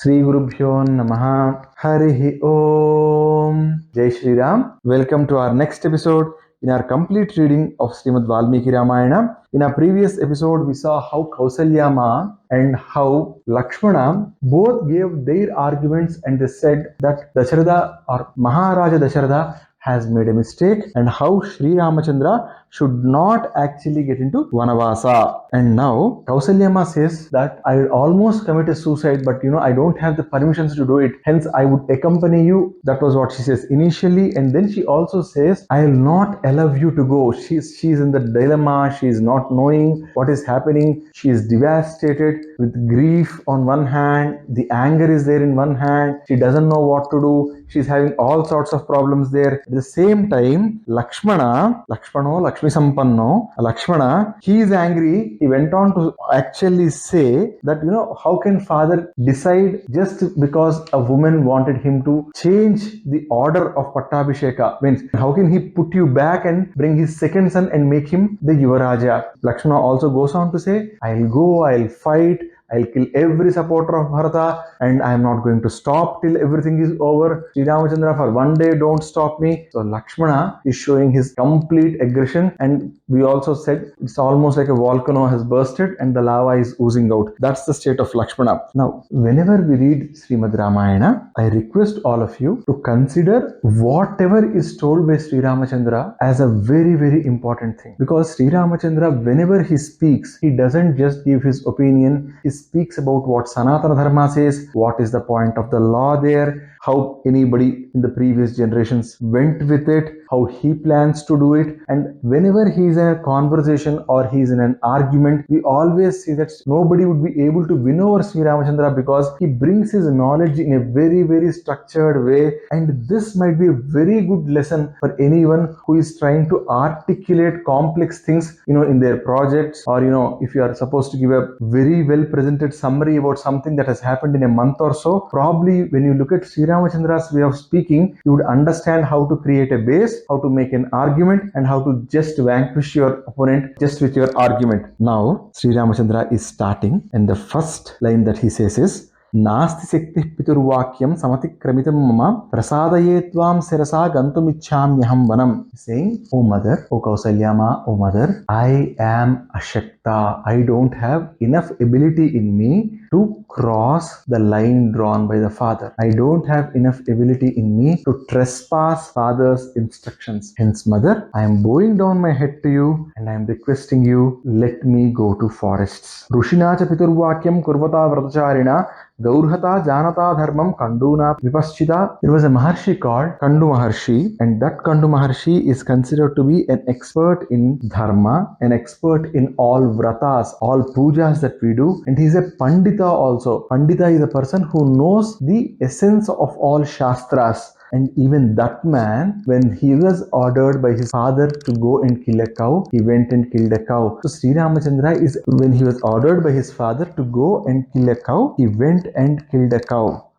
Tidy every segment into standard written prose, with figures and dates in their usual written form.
Sri Gurubhyo Namaha Harihi Om. Jai Shri Ram. Welcome to our next episode in our complete reading of Srimad Valmiki Ramayanam. In our previous episode, we saw how Kausalya Ma and how Lakshmana both gave their arguments and they said that Dasharatha or Maharaja Dasharatha has made a mistake and how Sri Ramachandra should not actually get into Vanavasa. And now Kausalya Ma says that I will almost commit a suicide, but I don't have the permissions to do it. Hence, I would accompany you. That was what she says initially. And then she also says, I will not allow you to go. She's in the dilemma. She is not knowing what is happening. She is devastated with grief on one hand. The anger is there in one hand. She doesn't know what to do. She's having all sorts of problems there. At the same time, Lakshmana, Lakshmi Sampanno, Lakshmana, he is angry. He went on to actually say that, how can father decide just because a woman wanted him to change the order of Pattabhisheka? Means, how can he put you back and bring his second son and make him the Yuvaraja? Lakshmana also goes on to say, I'll go, I'll fight, I'll kill every supporter of Bharata and I am not going to stop till everything is over. Sri Ramachandra, for one day don't stop me. So Lakshmana is showing his complete aggression, and we also said it's almost like a volcano has bursted and the lava is oozing out. That's the state of Lakshmana. Now, whenever we read Srimad Ramayana, I request all of you to consider whatever is told by Sri Ramachandra as a very, very important thing. Because Sri Ramachandra, whenever he speaks, he doesn't just give his opinion. He speaks about what Sanatana Dharma says, what is the point of the law there, how anybody in the previous generations went with it, how he plans to do it. And whenever he is in a conversation or he is in an argument, we always see that nobody would be able to win over Sri Ramachandra because he brings his knowledge in a very, very structured way. And this might be a very good lesson for anyone who is trying to articulate complex things, in their projects, or, if you are supposed to give a very well presented summary about something that has happened in a month or so, probably when you look at Sri Ramachandra's way of speaking, you would understand how to create a base, how to make an argument, and how to just vanquish your opponent just with your argument. Now, Sri Ramachandra is starting, and the first line that he says is, Nasti Sekti Piturvakyam Samatikramitam Mama Prasadaye Tvam Sirasa Gantumichhamyaham Vanam. Saying, O mother, O Kausalyama, O mother, I am Ashakta. I don't have enough ability in me to cross the line drawn by the father. I don't have enough ability in me to trespass father's instructions. Hence, mother, I am bowing down my head to you and I am requesting you, let me go to forests. Rushinacha Piturvakyam Kurvata Vratacharina Gaurhata Janata Dharmam Kanduna Vipaschita. There was a Maharshi called Kandu Maharshi, and that Kandu Maharshi is considered to be an expert in Dharma, an expert in all vratas, all pujas that we do, and he is a Pandita also. Pandita is a person who knows the essence of all Shastras. And even that man, when he was ordered by his father to go and kill a cow, he went and killed a cow. So Sri Ramachandra is, when he was ordered by his father to go and kill a cow, he went and killed a cow.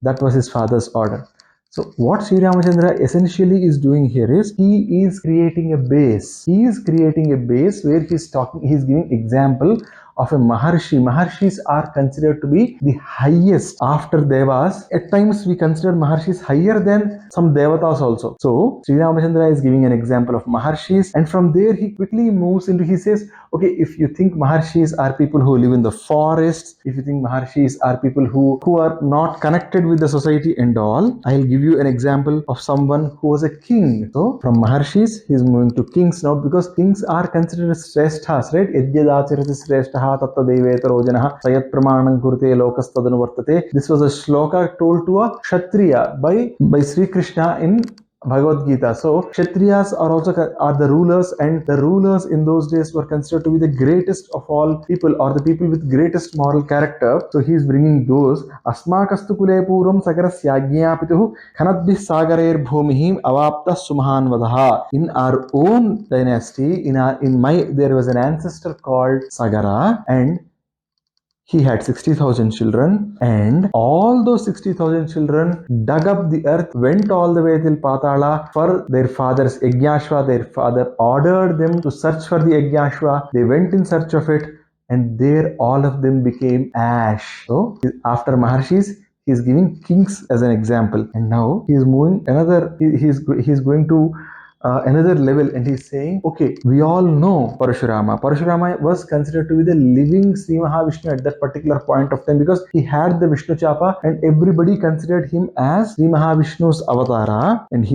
That was his father's order. So what Sri Ramachandra essentially is doing here is, he is creating a base. He is creating a base where he is giving example of a Maharshi. Maharshis are considered to be the highest after Devas. At times we consider Maharshis higher than some Devatas also. So Sri Ramachandra is giving an example of Maharshis, and from there he quickly moves into, he says, okay, if you think Maharshis are people who live in the forests, if you think Maharshis are people who are not connected with the society and all, I'll give you an example of someone who was a king. So from Maharshis, he's moving to kings now, because kings are considered as Sreshthas, right? Yadyadacharati Sreshtaha Tatta Devetaro Janaha Sayat Pramanam Kurte Lokastadanu Vartate. This was a shloka told to a Kshatriya by Sri Krishna in Bhagavad Gita. So Kshatriyas are the rulers, and the rulers in those days were considered to be the greatest of all people, or the people with greatest moral character. So he is bringing those. Asmakastu kule puram sagarasyagyapituhu khanadbhi sagarer bhumihim avapta sumahan vadaha. In our own dynasty, there was an ancestor called Sagara, and he had 60,000 children, and all those 60,000 children dug up the earth, went all the way till Patala for their father's Yajnashva. Their father ordered them to search for the Yajnashva. They went in search of it, and there all of them became ash. So after Maharshis, he is giving kings as an example, and now he is moving another. He is going to another level, and he's saying, okay, we all know Parashurama. Parashurama was considered to be the living Sri Mahavishnu at that particular point of time, because he had the Vishnu Chapa and everybody considered him as Sri Mahavishnu's avatara. And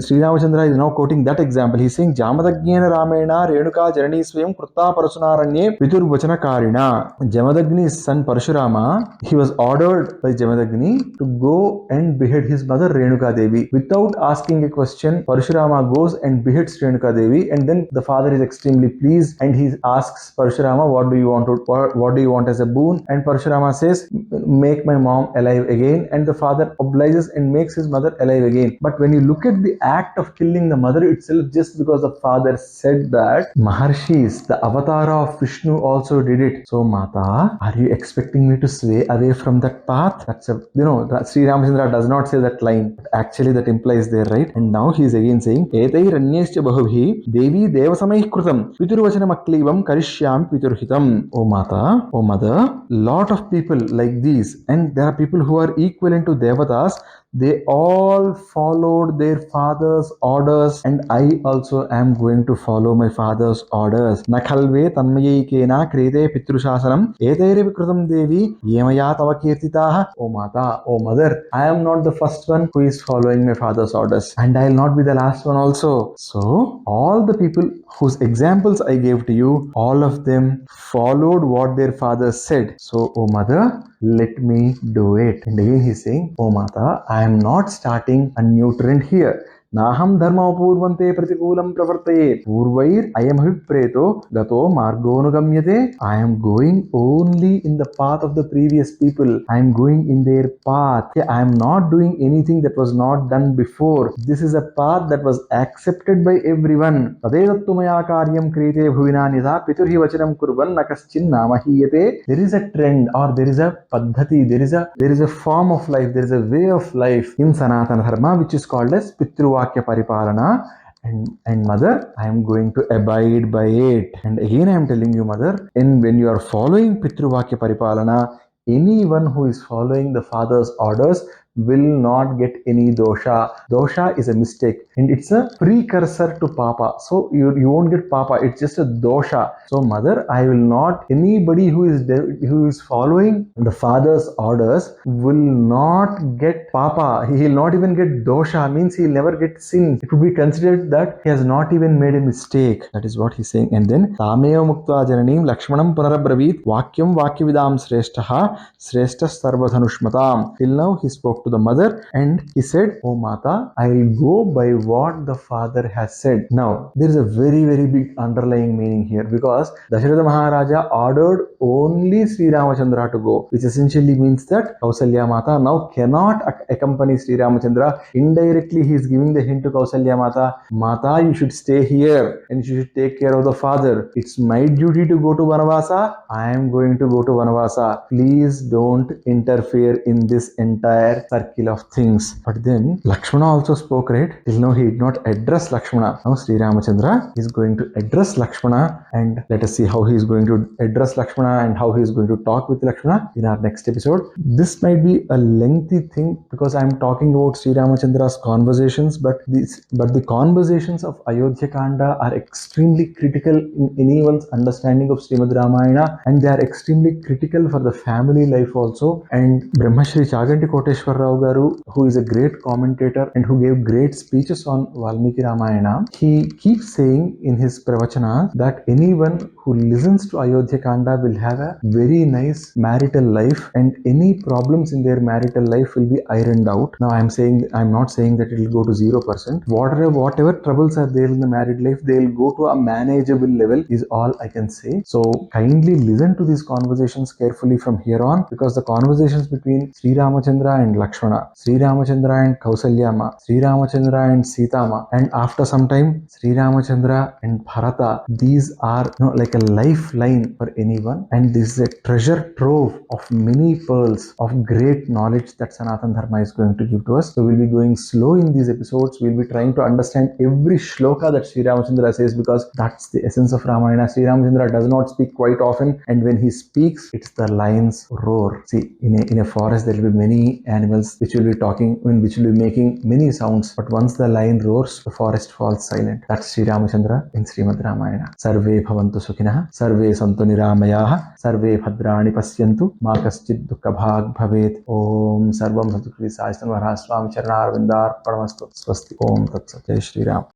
Sri Ramachandra is now quoting that example. He's saying, Jamadagnyena Ramena Renuka Jarani Swayam Krutta Parasunaranye Vitur Vachanakarina. Jamadagni's son Parashurama, he was ordered by Jamadagni to go and behead his mother Renuka Devi. Without asking a question, Parashurama goes and beheads Renuka Devi, and then the father is extremely pleased and he asks Parashurama, what do you want as a boon? And Parashurama says, make my mom alive again, and the father obliges and makes his mother alive again. But when you look at the act of killing the mother itself, just because the father said that, Maharshis, the avatar of Vishnu, also did it. So Mata, are you expecting me to sway away from that path? That's Sri Ramachandra does not say that line, but actually that implies there, right? And now he is again saying, Ranyescha Bahubhi, Devi Devasamai Krutam, Piturvachanamaklivam Karishyam Piturhitam. O Mata, O Mother, lot of people like these, and there are people who are equivalent to Devatas. They all followed their father's orders, and I also am going to follow my father's orders. Nakhalve tanmayikena krete pitrusasanam etaire vikrutam devi yemaya tava kirtitaha. O Mata, O Mother, I am not the first one who is following my father's orders, and I will not be the last one also. So all the people whose examples I gave to you, all of them followed what their father said. So, O Mother, let me do it. And again he's saying, O Mata, I am not starting a new trend here. Naham dharma purvante pratikulam pravartaye purvair ayam abhipreto gato margonugamyate. I am going only in the path of the previous people. I am going in their path. I am not doing anything that was not done before. This is a path that was accepted by everyone. Tadedattumaya karyam kriyate bhuvina nidha piturhi vachanam kurvan nakaschin namahiyate. There is a trend, or there is a paddhati, there is a form of life, there is a way of life in Sanatana Dharma which is called as Pitruvakya Paripalana. And Mother, I am going to abide by it. And again I am telling you, Mother, when you are following Pitruvakya Paripalana, anyone who is following the father's orders will not get any dosha. Dosha is a mistake, and it's a precursor to papa. So you won't get papa, it's just a dosha. So Mother, I will not, anybody who is following the father's orders will not get papa. He will not even get dosha, means he will never get sin. It would be considered that he has not even made a mistake. That is what he's saying. And then Tameo Muktva Jananim Lakshmanam Punarabravit Vakyam Vakyavidam Sreshtaha Sreshtas Sarvadhanushmatam. Till now he spoke to the mother and he said, O Mata, I will go by what the father has said. Now there is a very, very big underlying meaning here, because Dasharatha Maharaja ordered only Sri Ramachandra to go, which essentially means that Kausalya Mata now cannot accompany Sri Ramachandra. Indirectly he is giving the hint to Kausalya Mata, Mata, you should stay here and you should take care of the father. It's my duty to go to Vanavasa. I am going to go to Vanavasa. Please don't interfere in this entire circle of things. But then Lakshmana also spoke, right? Till now he did not address Lakshmana. Now Sri Ramachandra is going to address Lakshmana, and let us see how he is going to address Lakshmana and how he is going to talk with Lakshmana in our next episode. This might be a lengthy thing because I am talking about Sri Ramachandra's conversations, but the conversations of AyodhyaKanada are extremely critical in anyone's understanding of Srimad Ramayana, and they are extremely critical for the family life also. And Brahmashri Chaganti Koteshwar Rao Garu, who is a great commentator and who gave great speeches on Valmiki Ramayana, he keeps saying in his pravachana that anyone who listens to AyodhyaKanda will have a very nice marital life, and any problems in their marital life will be ironed out. Now I'm not saying that it will go to 0%. Whatever troubles are there in the married life, they will go to a manageable level, is all I can say. So kindly listen to these conversations carefully from here on, because the conversations between Sri Ramachandra and Lakshmana Lakshmana, Sri Ramachandra and Kausalya Ma, Sri Ramachandra and Sita Ma, and after some time Sri Ramachandra and Bharata. These are like a lifeline for anyone, and this is a treasure trove of many pearls of great knowledge that Sanatana Dharma is going to give to us. So we'll be going slow in these episodes. We'll be trying to understand every shloka that Sri Ramachandra says, because that's the essence of Ramayana. Sri Ramachandra does not speak quite often, and when he speaks, it's the lions roar. See, in a forest there will be many animals which will be talking, which will be making many sounds, but once the lion roars, the forest falls silent. That's Sri Ramachandra in Srimad Ramayana. Sarve bhavantu sukhinah, sarve santu niramayah, sarve bhadrani pasyantu, ma kaschid dukkha bhag bhavet. Om sarvam sadukri sahastan varahaswam charnar vindar paramastu swasti. Om tat sat. Jai Shri Ram.